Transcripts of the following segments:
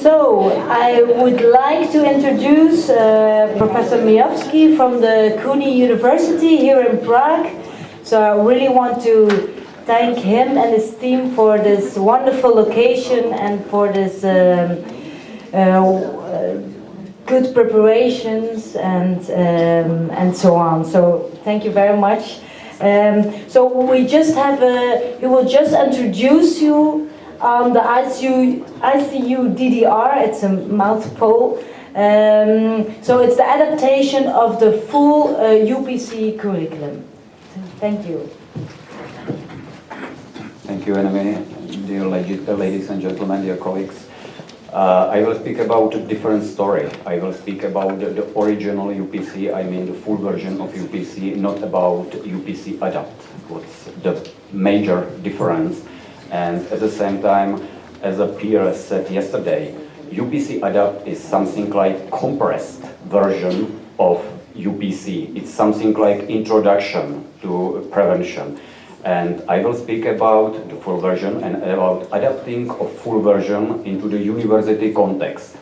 So, I would like to introduce Professor Miovský from the ICUDDR University here in Prague. So I really want to thank him and his team for this wonderful location and for this good preparations and so on. So thank you very much. So we just have he will just introduce you on the ICUDDR. It's a mouthful. So it's the adaptation of the full UPC curriculum. Thank you. Thank you, Enemy. Dear ladies and gentlemen, dear colleagues. I will speak about a different story. I will speak about the original UPC, I mean the full version of UPC, not about UPC Adapt. What's the major difference? And at the same time, as a peer said yesterday, UPC Adapt is something like compressed version of UPC. It's something like introduction to prevention. And I will speak about the full version and about adapting a full version into the university context.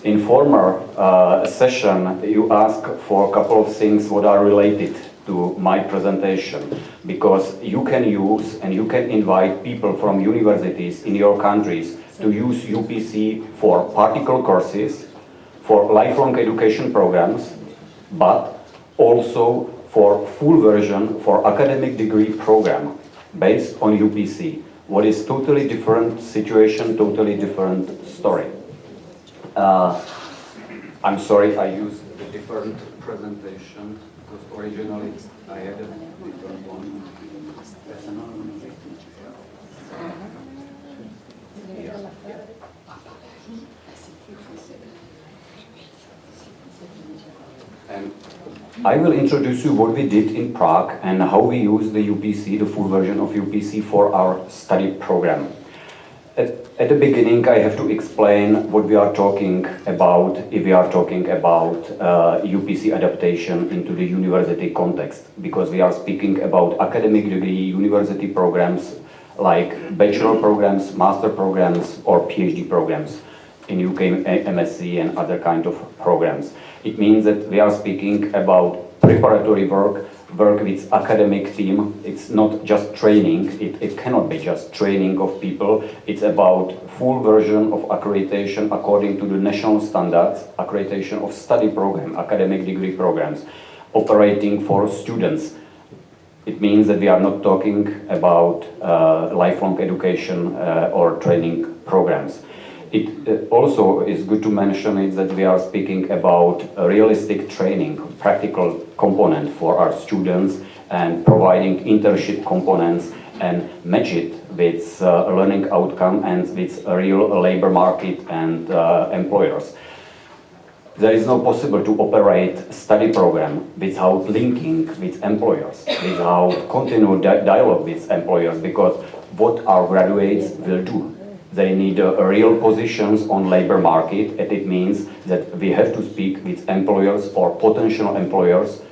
In former session, you asked for a couple of things what are related to my presentation, because you can use and you can invite people from universities in your countries to use UPC for particle courses, for lifelong education programs, but also for full version for academic degree program based on UPC. What is totally different situation, totally different story. I'm sorry I used a different presentation because originally I had a different one. And I will introduce you what we did in Prague and how we use the UPC, the full version of UPC for our study program. At the beginning, I have to explain what we are talking about if we are talking about UPC adaptation into the university context, because we are speaking about academic degree university programs like bachelor programs, master programs, or PhD programs in UK MSc and other kind of programs. It means that we are speaking about preparatory work with academic team. It's not just training, it cannot be just training of people. It's about full version of accreditation according to the national standards, accreditation of study program, academic degree programs, operating for students. It means that we are not talking about lifelong education or training programs. It also is good to mention is that we are speaking about a realistic training, practical component for our students and providing internship components and match it with learning outcome and with a real labor market and employers. There is no possible to operate study program without linking with employers, without continued dialogue with employers, because what our graduates will do. They need real positions on labor market, and it means that we have to speak with employers or potential employers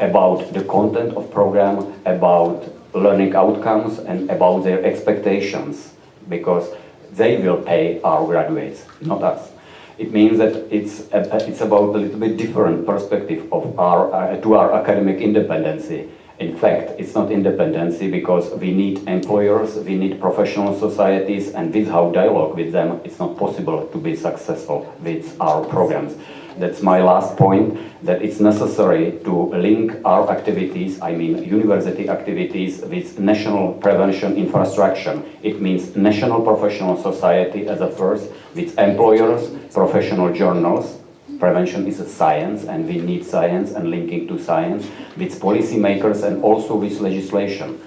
about the content of program, about learning outcomes, and about their expectations, because they will pay our graduates, not us. It means that it's about a little bit different perspective of our academic independency. In fact, it's not independency because we need employers, we need professional societies, and without dialogue with them, it's not possible to be successful with our programs. That's my last point, that it's necessary to link our activities, I mean university activities, with national prevention infrastructure. It means national professional society as a first, with employers, professional journals. Prevention is a science, and we need science and linking to science, with policymakers and also with legislation.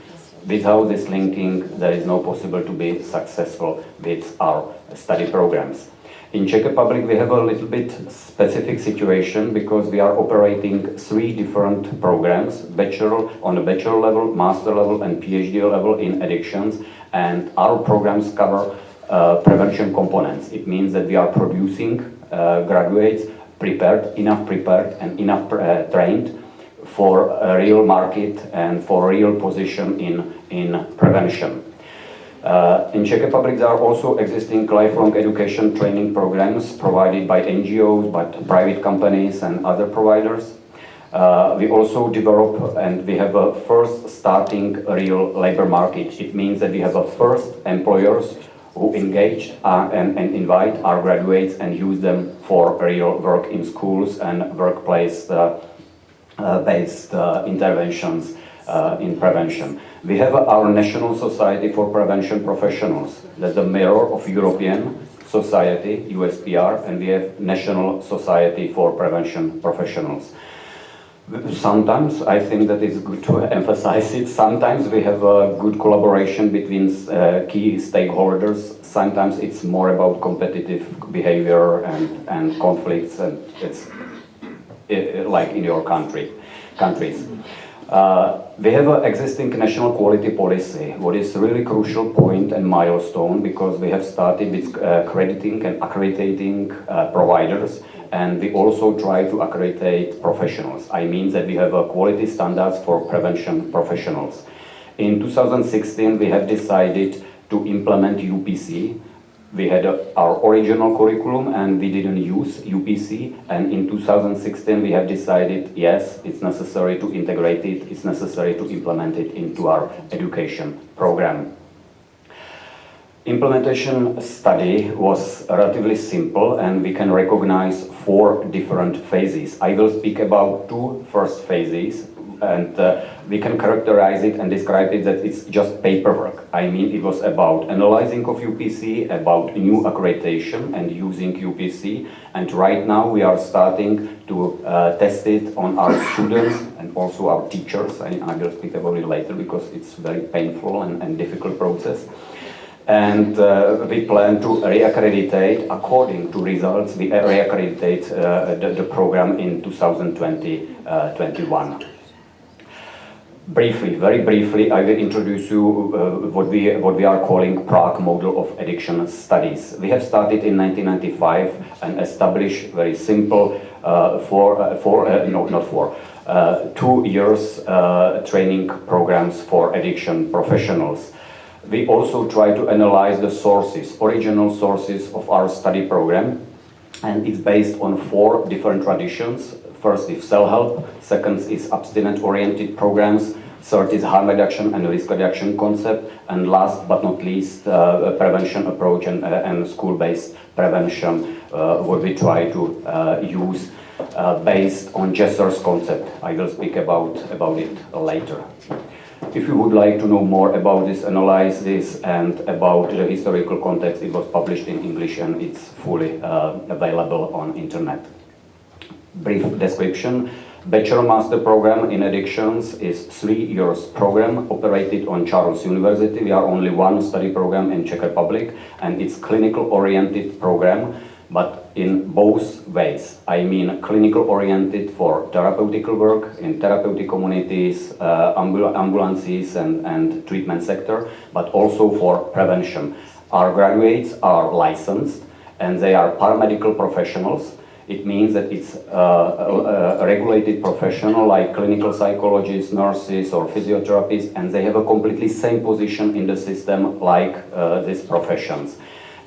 Without this linking, there is no possible to be successful with our study programs. In Czech Republic, we have a little bit specific situation because we are operating 3 different programs, on the bachelor level, master level, and PhD level in addictions, and our programs cover prevention components. It means that we are producing graduates enough prepared and enough trained for a real market and for a real position in prevention. In Czech Republic, there are also existing lifelong education training programs provided by NGOs, but private companies and other providers. We also develop and we have a first starting real labor market. It means that we have a first employers who engage and invite our graduates and use them for real work in schools and workplace based interventions in prevention. We have our National Society for Prevention Professionals. That's the mirror of European Society, USPR, and we have National Society for Prevention Professionals. Sometimes, I think that it's good to emphasize it, sometimes we have a good collaboration between key stakeholders. Sometimes it's more about competitive behavior and conflicts, and it's like in your countries. We have an existing national quality policy, what is really crucial point and milestone, because we have started with accrediting and accrediting providers, and we also try to accredit professionals. I mean that we have a quality standards for prevention professionals. In 2016, we have decided to implement UPC. We had our original curriculum and we didn't use UPC, and in 2016 we have decided, yes, it's necessary to integrate it, it's necessary to implement it into our education program. Implementation study was relatively simple, and we can recognize 4 different phases. I will speak about 2 first phases, and we can characterize it and describe it that it's just paperwork. I mean, it was about analyzing of UPC, about new accreditation and using UPC, and right now we are starting to test it on our students and also our teachers. I will speak about it later because it's very painful and difficult process. And we plan to reaccreditate according to results. We reaccreditate the program in 2021. Briefly, very briefly, I will introduce you what we are calling Prague Model of Addiction Studies. We have started in 1995 and established very simple 2 years training programs for addiction professionals. We also try to analyze the sources, original sources of our study program, and it's based on 4 different traditions. First is self-help, second is abstinence-oriented programs, third is harm reduction and risk reduction concept, and last but not least, prevention approach and school-based prevention, what we try to use based on Jesser's concept. I will speak about it later. If you would like to know more about this analysis and about the historical context, it was published in English and it's fully available on internet. Brief description. Bachelor Master Program in Addictions is 3 years program operated on Charles University. We are only one study program in Czech Republic, and it's clinical oriented program, but in both ways. I mean clinical oriented for therapeutical work in therapeutic communities, ambulances and treatment sector, but also for prevention. Our graduates are licensed and they are paramedical professionals. It means that it's a regulated professional like clinical psychologists, nurses or physiotherapists, and they have a completely same position in the system like these professions.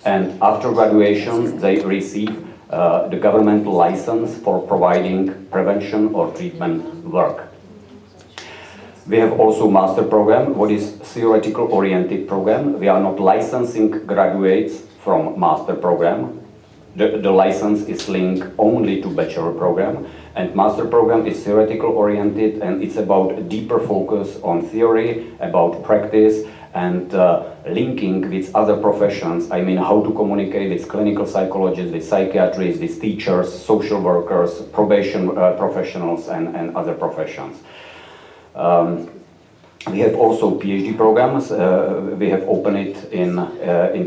And after graduation, they receive the government license for providing prevention or treatment work. We have also master program, what is theoretical oriented program. We are not licensing graduates from master program. The license is linked only to bachelor program, and master program is theoretical oriented, and it's about deeper focus on theory, about practice, and linking with other professions. I mean, how to communicate with clinical psychologists, with psychiatrists, with teachers, social workers, probation professionals, and other professions. We have also PhD programs. We have opened it in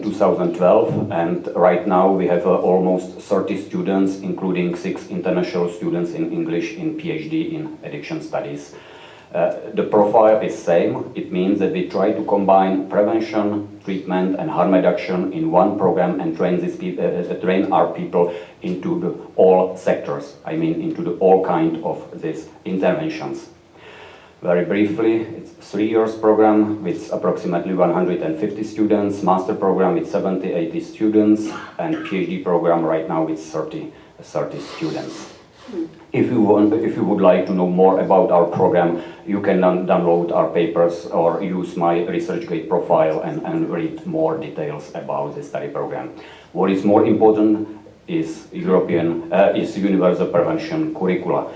2012, and right now we have almost 30 students, including 6 international students in English in PhD in addiction studies. The profile is same. It means that we try to combine prevention, treatment, and harm reduction in one program and train our people into all sectors. I mean, into all kind of these interventions. Very briefly, it's a 3 years program with approximately 150 students, master program with 70, 80 students, and PhD program right now with 30 students. If you would like to know more about our program, you can download our papers or use my ResearchGate profile and read more details about the study program. What is more important is universal prevention curricula.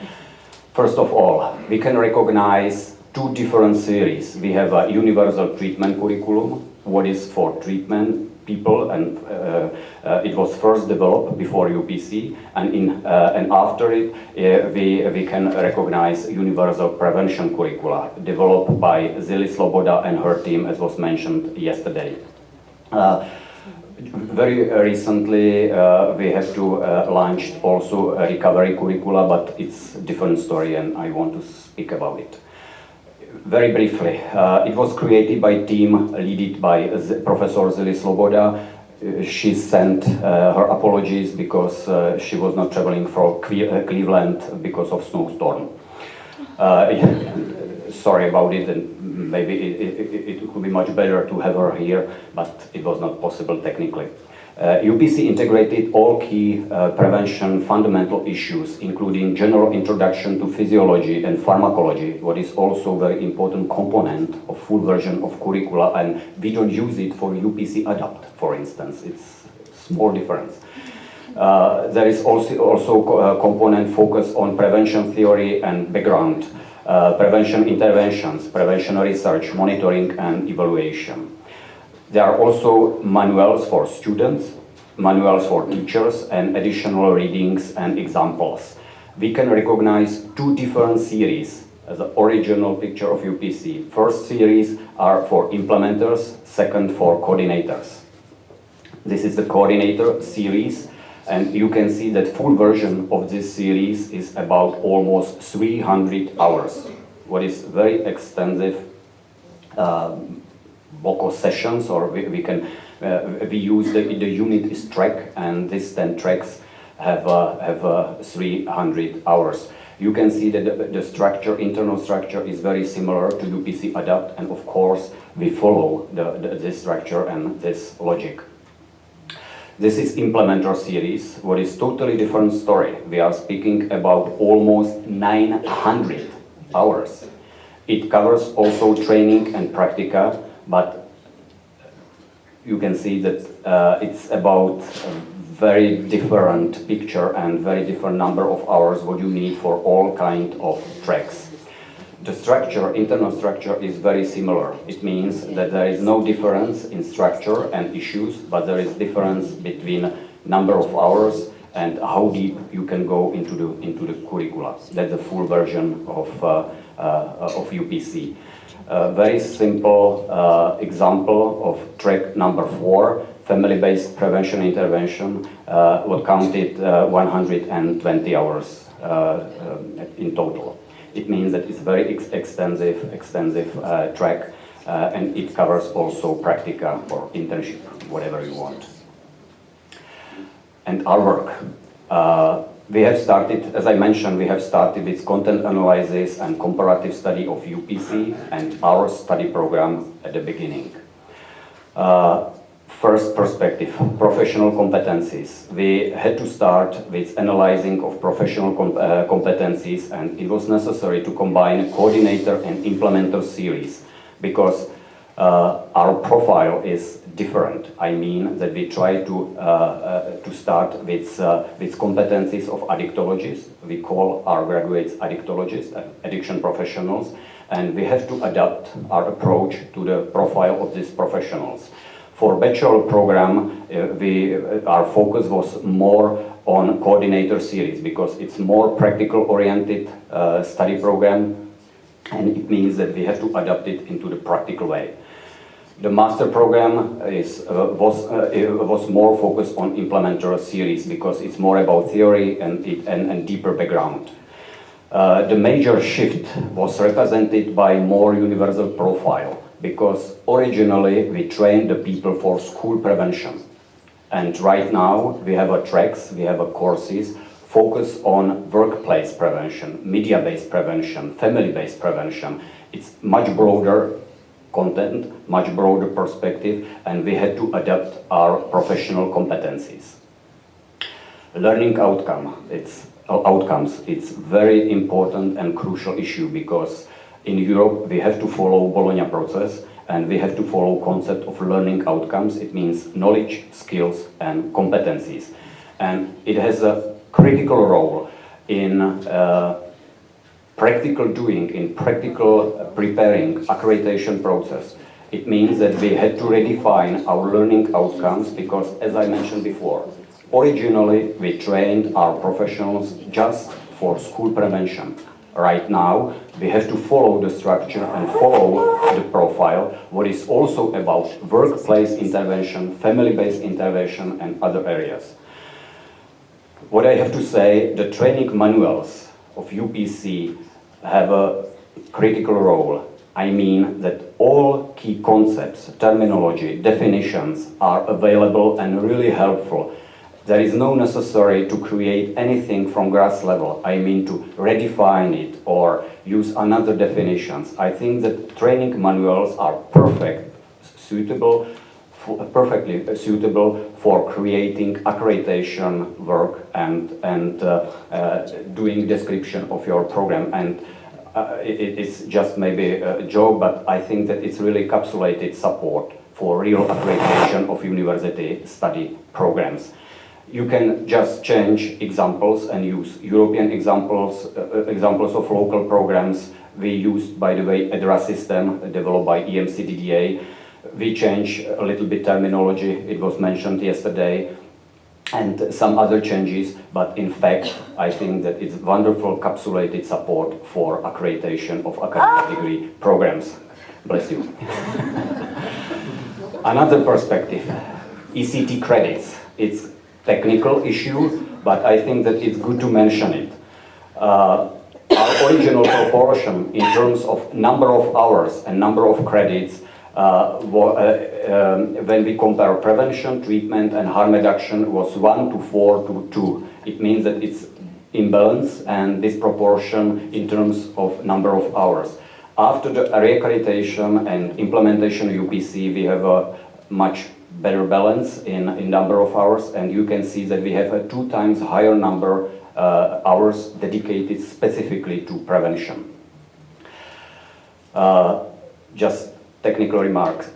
First of all, we can recognize two different series. We have a universal treatment curriculum, what is for treatment people, and it was first developed before UPC, and after it we can recognize universal prevention curricula developed by Zili Sloboda and her team, as was mentioned yesterday. Very recently we have to launch also a recovery curricula, but it's a different story and I want to speak about it. Very briefly, it was created by a team led by Professor Zili Sloboda. She sent her apologies because she was not traveling from Cleveland because of snowstorm. Sorry about it, and maybe it could be much better to have her here, but it was not possible technically. UPC integrated all key prevention fundamental issues, including general introduction to physiology and pharmacology, what is also a very important component of full version of curricula, and we don't use it for UPC Adapt, for instance. It's a small difference. There is also a component focus on prevention theory and background, prevention interventions, prevention research, monitoring and evaluation. There are also manuals for students, manuals for teachers, and additional readings and examples. We can recognize two different series as the original picture of UPC. First series are for implementers, second for coordinators. This is the coordinator series, and you can see that full version of this series is about almost 300 hours, what is very extensive vocal sessions, or we use the unit is track, and these 10 tracks have 300 hours. You can see that the structure, internal structure, is very similar to UPC Adapt, and of course we follow this structure and this logic. This is implementer series, what is totally different story. We are speaking about almost 900 hours. It covers also training and practica, but you can see that it's about a very different picture and very different number of hours what you need for all kind of tracks. The structure, internal structure, is very similar. It means that there is no difference in structure and issues, but there is difference between number of hours and how deep you can go into the curricula. That's the full version of UPC. A very simple example of track number 4, family-based prevention intervention, what counted 120 hours in total. It means that it's very extensive track, and it covers also practica or internship, whatever you want. And our work. We have started, as I mentioned, we have started with content analysis and comparative study of UPC and our study program at the beginning. First perspective, professional competencies. We had to start with analyzing of professional competencies, and it was necessary to combine coordinator and implementer series because our profile is different. I mean that we try to start with competencies of addictologists. We call our graduates addictologists, addiction professionals, and we have to adapt our approach to the profile of these professionals. For bachelor program, our focus was more on coordinator series because it's more practical oriented study program, and it means that we have to adapt it into the practical way. The master program was more focused on implementer series because it's more about theory and deeper background. The major shift was represented by more universal profile because originally we trained the people for school prevention, and right now we have tracks, we have courses focus on workplace prevention, media-based prevention, family-based prevention. It's much broader content, much broader perspective, and we had to adapt our professional competencies. Learning outcomes, it's very important and crucial issue because in Europe we have to follow Bologna process and we have to follow concept of learning outcomes. It means knowledge, skills and competencies. And it has a critical role in practical doing, in practical preparing accreditation process. It means that we had to redefine our learning outcomes because, as I mentioned before, originally we trained our professionals just for school prevention. Right now we have to follow the structure and follow the profile, what is also about workplace intervention, family-based intervention and other areas. What I have to say, the training manuals of UPC have a critical role. I mean that all key concepts, terminology, definitions are available and really helpful. There is no necessary to create anything from grass level. I mean to redefine it or use another definitions. I think that training manuals are perfectly suitable for creating accreditation work and doing description of your program. And it's just maybe a joke, but I think that it's really encapsulated support for real accreditation of university study programs. You can just change examples and use European examples, examples of local programs. We used, by the way, ICUDDR system developed by ICUDDR. We change a little bit terminology, it was mentioned yesterday, and some other changes, but in fact, I think that it's wonderful encapsulated support for accreditation of academic degree programs. Bless you. Another perspective, ECT credits. It's technical issue, but I think that it's good to mention it. Our original proportion in terms of number of hours and number of credits when we compare prevention, treatment and harm reduction was 1 to 4 to 2. It means that it's imbalance and disproportion in terms of number of hours. After the reaccreditation and implementation of UPC, we have a much better balance in number of hours, and you can see that we have a 2 times higher number hours dedicated specifically to prevention. Just technical remarks,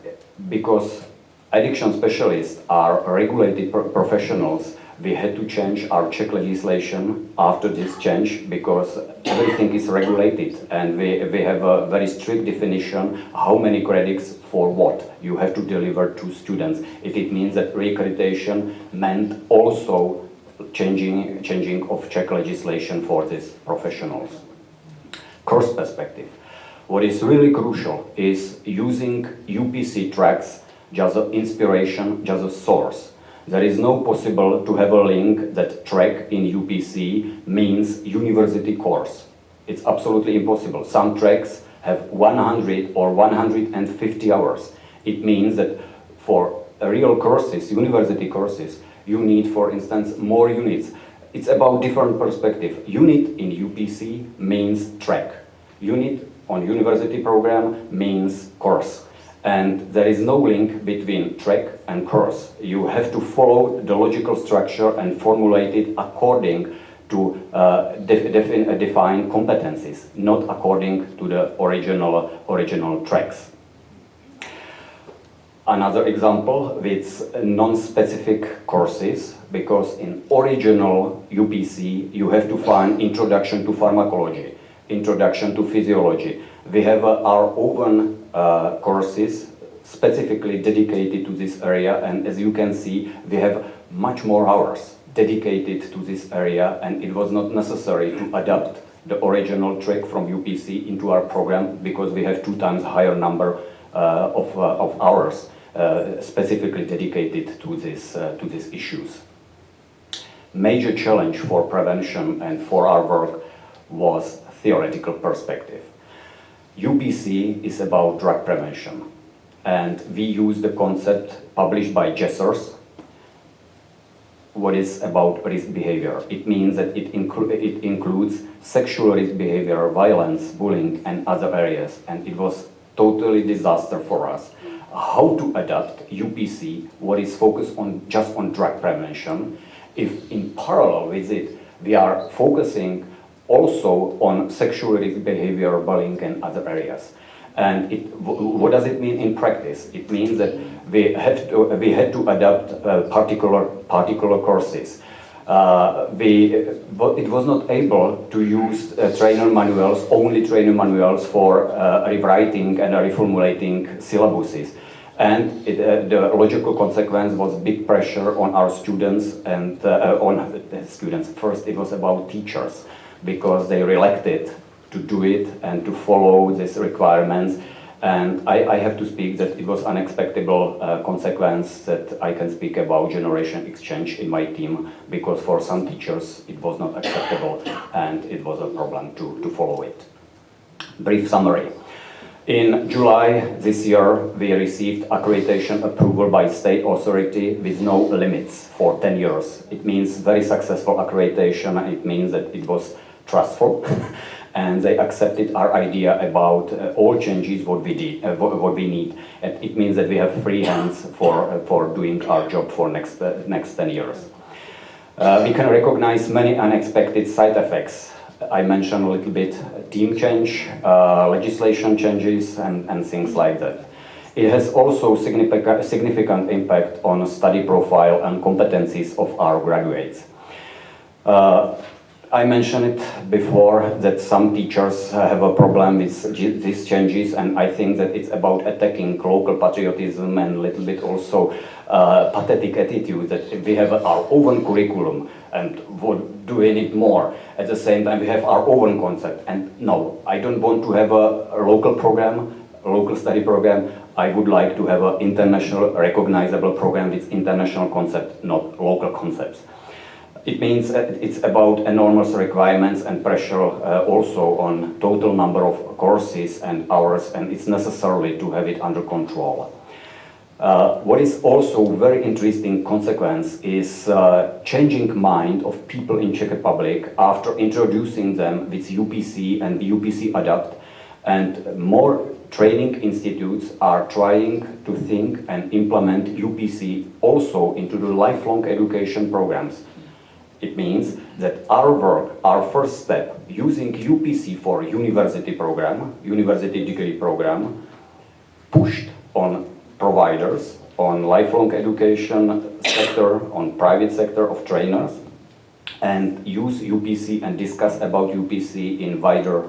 because addiction specialists are regulated professionals, we had to change our Czech legislation after this change because everything is regulated and we have a very strict definition how many credits for what you have to deliver to students. It means that reaccreditation meant also changing of Czech legislation for these professionals. Course perspective. What is really crucial is using UPC tracks just as inspiration, just a source. There is no possible to have a link that track in UPC means university course. It's absolutely impossible. Some tracks have 100 or 150 hours. It means that for real courses, university courses, you need, for instance, more units. It's about different perspective. Unit in UPC means track. Unit on university program means course. And there is no link between track and course. You have to follow the logical structure and formulate it according to define competencies, not according to the original tracks. Another example with non-specific courses, because in original UPC you have to find introduction to pharmacology, introduction to physiology. We have our own courses specifically dedicated to this area, and as you can see, we have much more hours dedicated to this area, and it was not necessary to adapt the original track from UPC into our program because we have 2 times higher number of hours specifically dedicated to these issues. Major challenge for prevention and for our work was theoretical perspective. UPC is about drug prevention, and we use the concept published by Jessers, what is about risk behavior. It means that it includes sexual risk behavior, violence, bullying, and other areas. And it was totally disaster for us. How to adapt UPC, what is focused on just on drug prevention, if in parallel with it we are focusing also on sexual risk behavior, bullying, and other areas. And what does it mean in practice? It means that we had to adapt particular courses. It was not able to use only trainer manuals for rewriting and reformulating syllabuses. And the logical consequence was big pressure on our students and on the students. First, it was about teachers, because they relucted to do it and to follow these requirements. And I have to speak that it was unexpected consequence that I can speak about generation exchange in my team, because for some teachers it was not acceptable and it was a problem to follow it. Brief summary. In July this year, we received accreditation approval by state authority with no limits for 10 years. It means very successful accreditation, and it means that it was trustful. And they accepted our idea about all changes what we need. And it means that we have free hands for doing our job for next 10 years. We can recognize many unexpected side effects. I mentioned a little bit team change, legislation changes, and things like that. It has also significant impact on study profile and competencies of our graduates. I mentioned it before that some teachers have a problem with these changes, and I think that it's about attacking local patriotism and a little bit also pathetic attitude that we have our own curriculum and what do we need more. At the same time, we have our own concept. And no, I don't want to have a local program, a local study program. I would like to have an international recognizable program with international concept, not local concepts. It means it's about enormous requirements and pressure also on total number of courses and hours, and it's necessary to have it under control. What is also very interesting consequence is changing mind of people in Czech Republic after introducing them with UPC and UPC Adapt, and more training institutes are trying to think and implement UPC also into the lifelong education programs. It means that our work, our first step, using UPC for university program, university degree program, pushed on providers, on lifelong education sector, on private sector of trainers, and use UPC and discuss about UPC in wider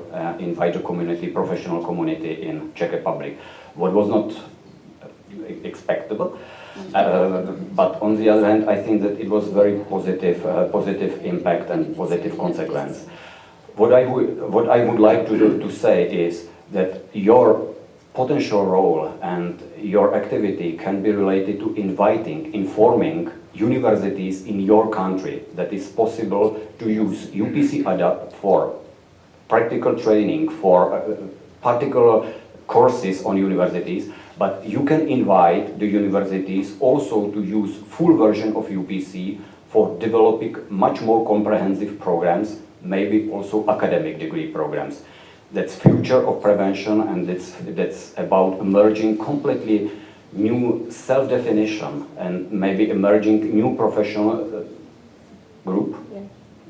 community, professional community in Czech Republic. What was not expectable. But on the other hand, I think that it was very positive impact and positive consequence. What I would like to say is that your potential role and your activity can be related to informing universities in your country that it's possible to use UPC Adapt for practical training, for particular courses on universities. But you can invite the universities also to use full version of UPC for developing much more comprehensive programs, maybe also academic degree programs. That's future of prevention, and that's about emerging completely new self-definition and maybe emerging new professional group,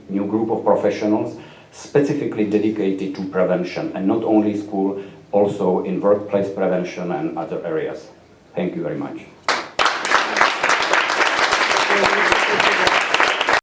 new group of professionals specifically dedicated to prevention, and not only school, also in workplace prevention and other areas. Thank you very much.